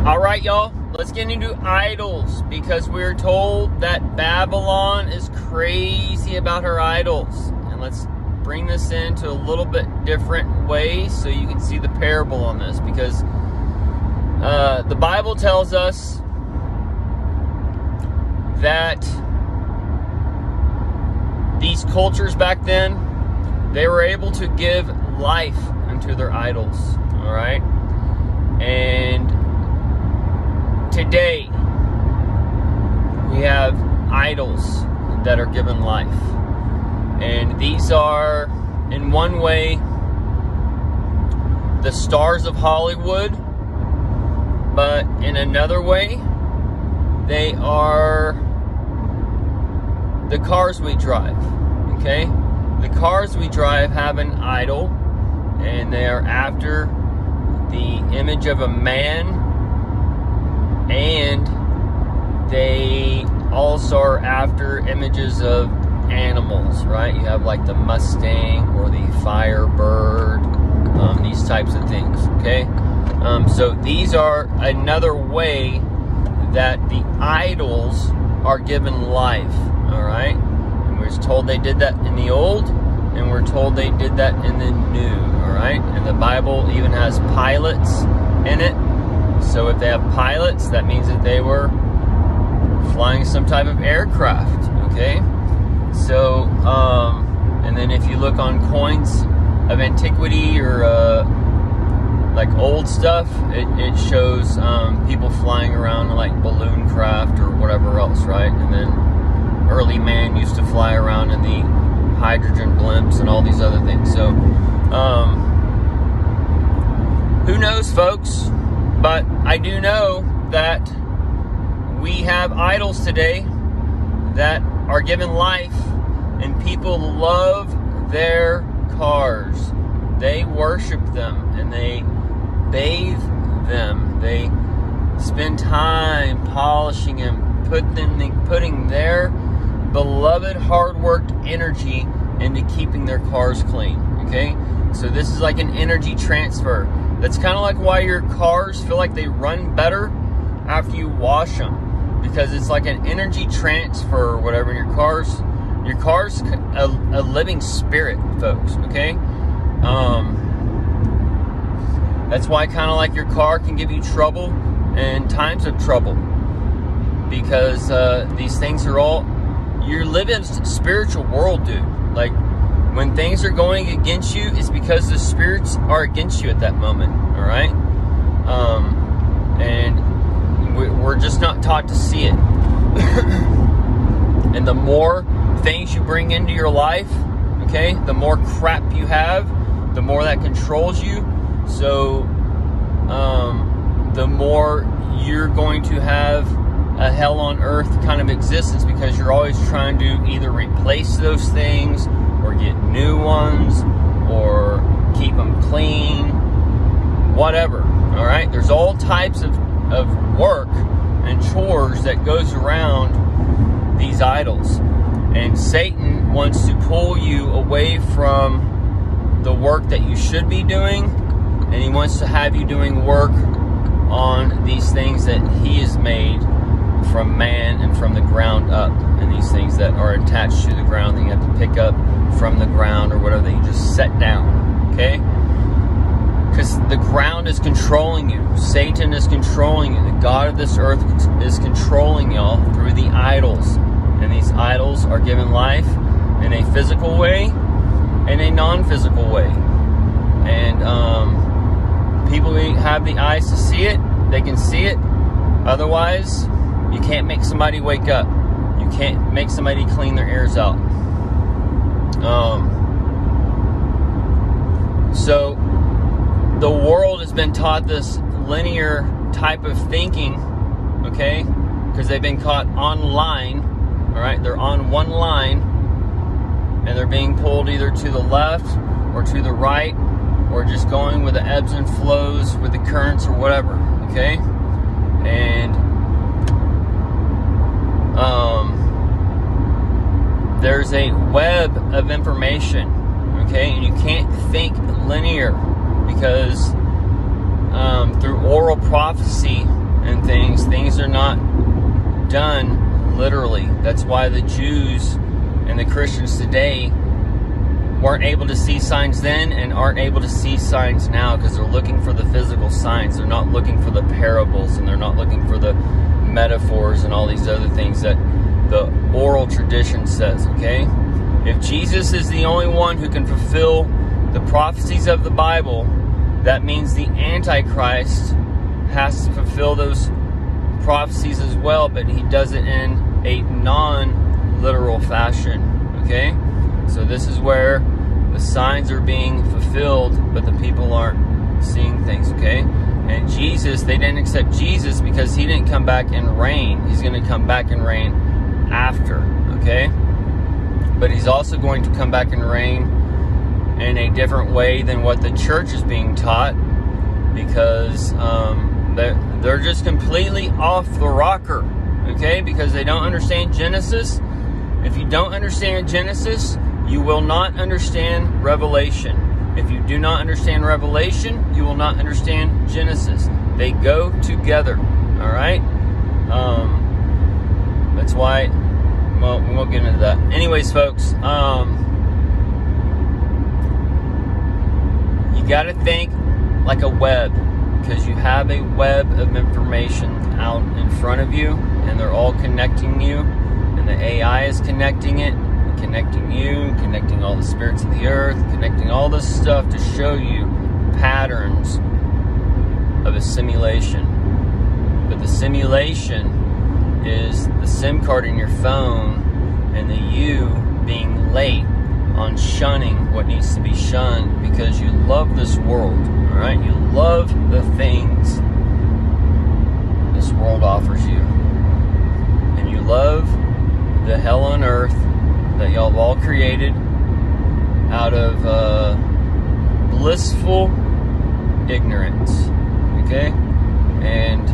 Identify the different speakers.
Speaker 1: All right, y'all, let's get into idols, because we're told that Babylon is crazy about her idols. And let's bring this into a little bit different way so you can see the parable on this, because the Bible tells us that these cultures back then, they were able to give life unto their idols, all right? And today, we have idols that are given life. And these are, in one way, the stars of Hollywood, but in another way, they are the cars we drive, okay? The cars we drive have an idol, and they are after the image of a man, and they also are after images of animals, right? You have like the Mustang or the Firebird, these types of things, okay? So these are another way that the idols are given life, all right? And we're told they did that in the old, and we're told they did that in the new, all right? And the Bible even has pilots in it. So if they have pilots, that means that they were flying some type of aircraft, okay? So, and then if you look on coins of antiquity or like old stuff, it shows people flying around in like balloon craft or whatever else, right? And then early man used to fly around in the hydrogen blimps and all these other things. So, who knows, folks? But I do know that we have idols today that are given life, and people love their cars. They worship them, and they bathe them. They spend time polishing them, putting their beloved, hard-worked energy into keeping their cars clean, okay? So this is like an energy transfer. That's kind of like why your cars feel like they run better after you wash them, because it's like an energy transfer or whatever. Your car's a living spirit, folks, okay? That's why kind of like your car can give you trouble in times of trouble, because these things are all, you're living in a spiritual world, dude. Like, when things are going against you, it's because the spirits are against you at that moment, all right? And we're just not taught to see it. And the more things you bring into your life, okay, the more crap you have, the more that controls you. So, the more you're going to have a hell on earth kind of existence, because you're always trying to either replace those things or get new ones or keep them clean, whatever, all right? There's all types of work and chores that goes around these idols. And Satan wants to pull you away from the work that you should be doing, and he wants to have you doing work on these things that he has made from man and from the ground up, and these things that are attached to the ground that you have to pick up from the ground or whatever that you just set down, okay? Because the ground is controlling you. Satan is controlling you. The God of this earth is controlling y'all through the idols. And these idols are given life in a physical way and a non-physical way. And people who have the eyes to see it, they can see it. Otherwise, you can't make somebody wake up. You can't make somebody clean their ears out. So the world has been taught this linear type of thinking, okay? Because they've been caught online, all right? They're on one line, and they're being pulled either to the left or to the right, or just going with the ebbs and flows with the currents or whatever, okay? And there's a web of information, okay? And you can't think linear, because through oral prophecy and things are not done literally. That's why the Jews and the Christians today weren't able to see signs then and aren't able to see signs now, because they're looking for the physical signs. They're not looking for the parables, and they're not looking for the metaphors and all these other things that the oral tradition says, okay? If Jesus is the only one who can fulfill the prophecies of the Bible, that means the Antichrist has to fulfill those prophecies as well, but he does it in a non-literal fashion, okay? So this is where the signs are being fulfilled, but the people aren't seeing things, okay? And Jesus, they didn't accept Jesus because he didn't come back and reign. He's going to come back and reign after, okay? But he's also going to come back and reign in a different way than what the church is being taught, because they're just completely off the rocker, okay? Because they don't understand Genesis. If you don't understand Genesis, you will not understand Revelation. If you do not understand Revelation, you will not understand Genesis. They go together, all right? That's why, well, we won't get into that. Anyways, folks, you got to think like a web, because you have a web of information out in front of you, and they're all connecting you, and the AI is connecting it, connecting you, connecting all the spirits of the earth, connecting all this stuff to show you patterns of a simulation. But the simulation is the SIM card in your phone, and the you being late on shunning what needs to be shunned, because you love this world, all right? You love the things this world offers you, and you love the hell on earth that y'all have all created out of blissful ignorance, okay? And